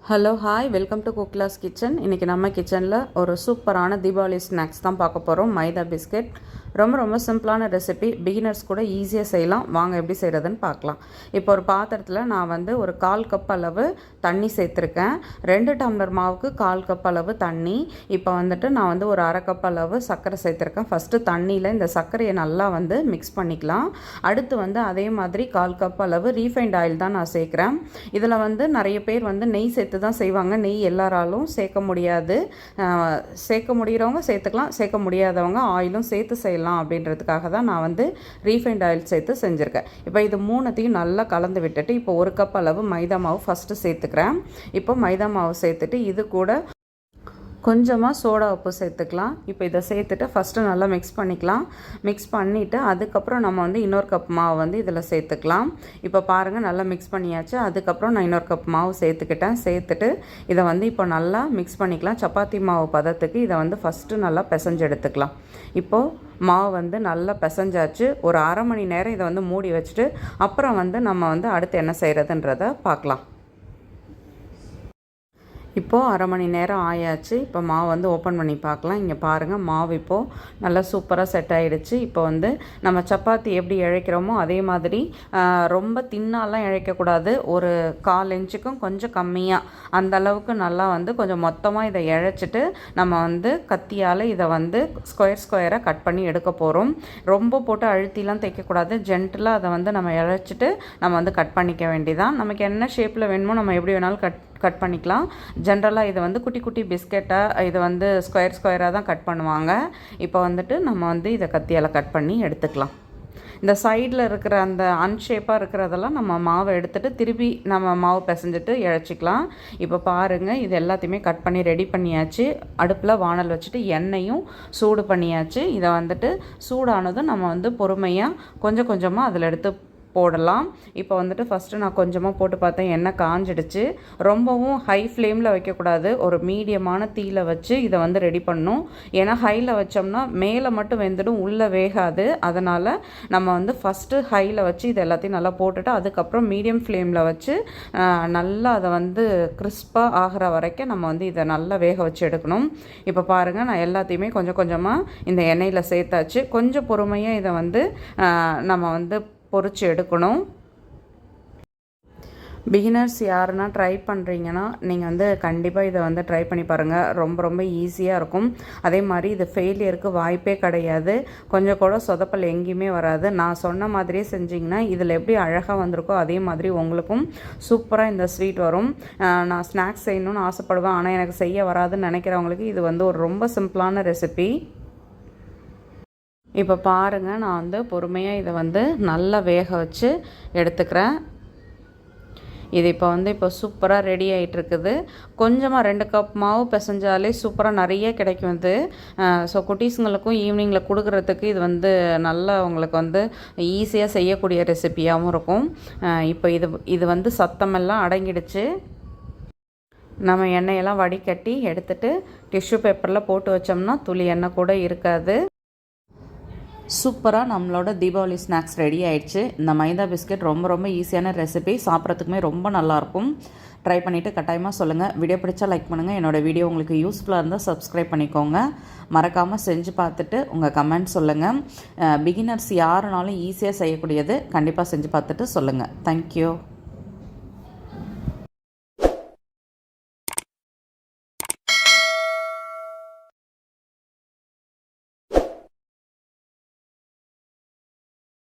Hello hi welcome to குக்லாஸ் kitchen. இன்றைக்கி நம்ம கிச்சனில் ஒரு சூப்பரான தீபாவளி ஸ்நாக்ஸ் தான் பார்க்க போகிறோம். மைதா பிஸ்கெட் ரொம்ப சிம்பிளான ரெசிபி, பிகினர்ஸ் கூட ஈஸியாக செய்யலாம். வாங்க எப்படி செய்கிறதுன்னு பார்க்கலாம். இப்போ ஒரு பாத்திரத்தில் நான் ஒரு 1/4 கப் அளவு தண்ணி சேர்த்துருக்கேன். 2 டம்ளர் மாவுக்கு 1/4 கப் அளவு தண்ணி. இப்போ நான் ஒரு 1/2 கப் அளவு சர்க்கரை சேர்த்துருக்கேன். ஃபஸ்ட்டு தண்ணியில் இந்த சர்க்கரையை நல்லா மிக்ஸ் பண்ணிக்கலாம். அடுத்து அதே மாதிரி 1/4 கப் அளவு ரீஃபைண்ட் ஆயில் தான் நான் சேர்க்குறேன். இதில் நிறைய பேர் நெய் சேர்த்து தான் செய்வாங்க. நெய் எல்லாராலும் சேர்க்க முடியாது. சேர்க்க முடிகிறவங்க சேர்த்துக்கலாம், சேர்க்க முடியாதவங்க ஆயிலும் சேர்த்து செய்யலாம் அப்படின்றதுக்காக தான் நான் ரீஃபைண்ட் ஆயில் சேர்த்து செஞ்சுருக்கேன். இப்போ இது மூணுத்தையும் நல்லா கலந்து விட்டுட்டு இப்போ 1 கப் அளவு மைதா மாவு ஃபஸ்ட்டு சேர்த்துக்கிறேன். இப்போ மைதா மாவு சேர்த்துட்டு இது கூட கொஞ்சமாக சோடா உப்பு சேர்த்துக்கலாம். இப்போ இதை சேர்த்துட்டு ஃபஸ்ட்டு நல்லா மிக்ஸ் பண்ணிக்கலாம். மிக்ஸ் பண்ணிவிட்டு அதுக்கப்புறம் நம்ம இன்னொரு கப் மாவு இதில் சேர்த்துக்கலாம். இப்போ பாருங்கள், நல்லா மிக்ஸ் பண்ணியாச்சு. அதுக்கப்புறம் நான் இன்னொரு கப் மாவு சேர்த்துக்கிட்டேன். சேர்த்துட்டு இதை இப்போ நல்லா மிக்ஸ் பண்ணிக்கலாம். சப்பாத்தி மாவு பதத்துக்கு இதை ஃபஸ்ட்டு நல்லா பிசைஞ்சு எடுத்துக்கலாம். இப்போது மாவு நல்லா பிசைஞ்சாச்சு. ஒரு அரை மணி நேரம் இதை மூடி வச்சுட்டு அப்புறம் நம்ம அடுத்து என்ன செய்கிறதுன்றதை பார்க்கலாம். இப்போது அரை மணி நேரம் ஆயாச்சு. இப்போ மாவு ஓப்பன் பண்ணி பார்க்கலாம். இங்கே பாருங்கள், மாவு இப்போது நல்லா சூப்பராக செட் ஆகிடுச்சு. இப்போ நம்ம சப்பாத்தி எப்படி இழைக்கிறோமோ அதே மாதிரி ரொம்ப தின்னாலாம் இழைக்கக்கூடாது. ஒரு 1/4 இன்ச்சுக்கும் கொஞ்சம் கம்மியாக அந்த அளவுக்கு நல்லா கொஞ்சம் மொத்தமாக இதை இழைச்சிட்டு நம்ம கத்தியால் இதை ஸ்கொயராக கட் பண்ணி எடுக்க போகிறோம். ரொம்ப போட்டு அழுத்திலாம் தைக்கக்கூடாது. ஜென்டிலாக அதை நம்ம இழைச்சிட்டு நம்ம கட் பண்ணிக்க வேண்டியதான். நமக்கு என்ன ஷேப்பில் வேணுமோ நம்ம எப்படி வேணாலும் கட் பண்ணிக்கலாம். ஜென்ரலாக இது குட்டி குட்டி பிஸ்கெட்டாக இது ஸ்கொயராக தான் கட் பண்ணுவாங்க. இப்போ நம்ம இதை கத்தியால் கட் பண்ணி எடுத்துக்கலாம். இந்த சைடில் இருக்கிற அந்த அன்ஷேப்பாக இருக்கிறதெல்லாம் நம்ம மாவை எடுத்துகிட்டு திருப்பி நம்ம மாவு பிசைஞ்சிட்டு இழைச்சிக்கலாம். இப்போ பாருங்கள், இது எல்லாத்தையுமே கட் பண்ணி ரெடி பண்ணியாச்சு. அடுப்பில் வானல் வச்சுட்டு எண்ணெயும் சூடு பண்ணியாச்சு. இதை சூடானதும் நம்ம பொறுமையாக கொஞ்சம் கொஞ்சமாக அதில் எடுத்து போடலாம். இப்போ ஃபஸ்ட்டு நான் கொஞ்சமாக போட்டு பார்த்தேன். எண்ணெய் காஞ்சிடுச்சு. ரொம்பவும் ஹை ஃப்ளேமில் வைக்கக்கூடாது. ஒரு மீடியமான தீயில் வச்சு இதை ரெடி பண்ணணும். ஏன்னா ஹையில் வச்சோம்னா மேலே மட்டும் வெந்துடும், உள்ளே வேகாது. அதனால் நம்ம ஃபஸ்ட்டு ஹையில் வச்சு இது எல்லாத்தையும் நல்லா போட்டுட்டு அதுக்கப்புறம் மீடியம் ஃப்ளேமில் வச்சு நல்லா அதை கிறிஸ்பாக ஆகிற வரைக்கும் நம்ம இதை நல்லா வேக வச்சு எடுக்கணும். இப்போ பாருங்கள், நான் எல்லாத்தையுமே கொஞ்சம் கொஞ்சமாக இந்த எண்ணெயில் சேர்த்தாச்சு. கொஞ்சம் பொறுமையாக இதை நம்ம பொரிச்சு எடுக்கணும். பிகினர்ஸ் யாருன்னா ட்ரை பண்ணுறீங்கன்னா நீங்கள் கண்டிப்பாக இதை ட்ரை பண்ணி பாருங்கள். ரொம்ப ஈஸியாக இருக்கும். அதே மாதிரி இது ஃபெயிலியருக்கு வாய்ப்பே கிடையாது. கொஞ்சம் கூட சொதப்பல் எங்கேயுமே வராது. நான் சொன்ன மாதிரியே செஞ்சிங்கன்னா இதில் எப்படி அழகாக வந்திருக்கோ அதே மாதிரி உங்களுக்கும் சூப்பராக இந்த ஸ்வீட் வரும். நான் ஸ்நாக்ஸ் செய்யணும்னு ஆசைப்படுவேன், ஆனால் எனக்கு செய்ய வராதுன்னு நினைக்கிறவங்களுக்கு இது ஒரு ரொம்ப சிம்பிளான ரெசிபி. இப்போ பாருங்கள், நான் பொறுமையாக இதை நல்லா வேக வச்சு எடுத்துக்கிறேன். இது இப்போ சூப்பராக ரெடி ஆகிட்டுருக்குது. கொஞ்சமாக 2 கப் மாவு பிசைஞ்சாலே சூப்பராக நிறைய கிடைக்கும் இது. ஸோ குட்டீஸுங்களுக்கும் ஈவினிங்கில் கொடுக்குறதுக்கு இது நல்லா உங்களுக்கு ஈஸியாக செய்யக்கூடிய ரெசிபியாகவும் இருக்கும். இப்போ இது சத்தமெல்லாம் அடங்கிடுச்சு. நம்ம எண்ணெயெல்லாம் வடிகட்டி எடுத்துகிட்டு டிஷ்யூ பேப்பரில் போட்டு வச்சோம்னா துளி எண்ணெய் கூட இருக்காது. சூப்பராக நம்மளோட தீபாவளி ஸ்நாக்ஸ் ரெடி ஆயிடுச்சு. இந்த மைதா பிஸ்கெட் ரொம்ப ஈஸியான ரெசிபி, சாப்பிட்றதுக்குமே ரொம்ப நல்லாயிருக்கும். ட்ரை பண்ணிவிட்டு கட்டாயமாக சொல்லுங்கள். வீடியோ பிடிச்சா லைக் பண்ணுங்கள். என்னோடய வீடியோ உங்களுக்கு யூஸ்ஃபுல்லாக இருந்தால் சப்ஸ்கிரைப் பண்ணிக்கோங்க. மறக்காமல் செஞ்சு பார்த்துட்டு உங்கள் கமெண்ட் சொல்லுங்கள். பிகினர்ஸ் யாருனாலும் ஈஸியாக செய்யக்கூடியது, கண்டிப்பாக செஞ்சு பார்த்துட்டு சொல்லுங்கள். தேங்க்யூ.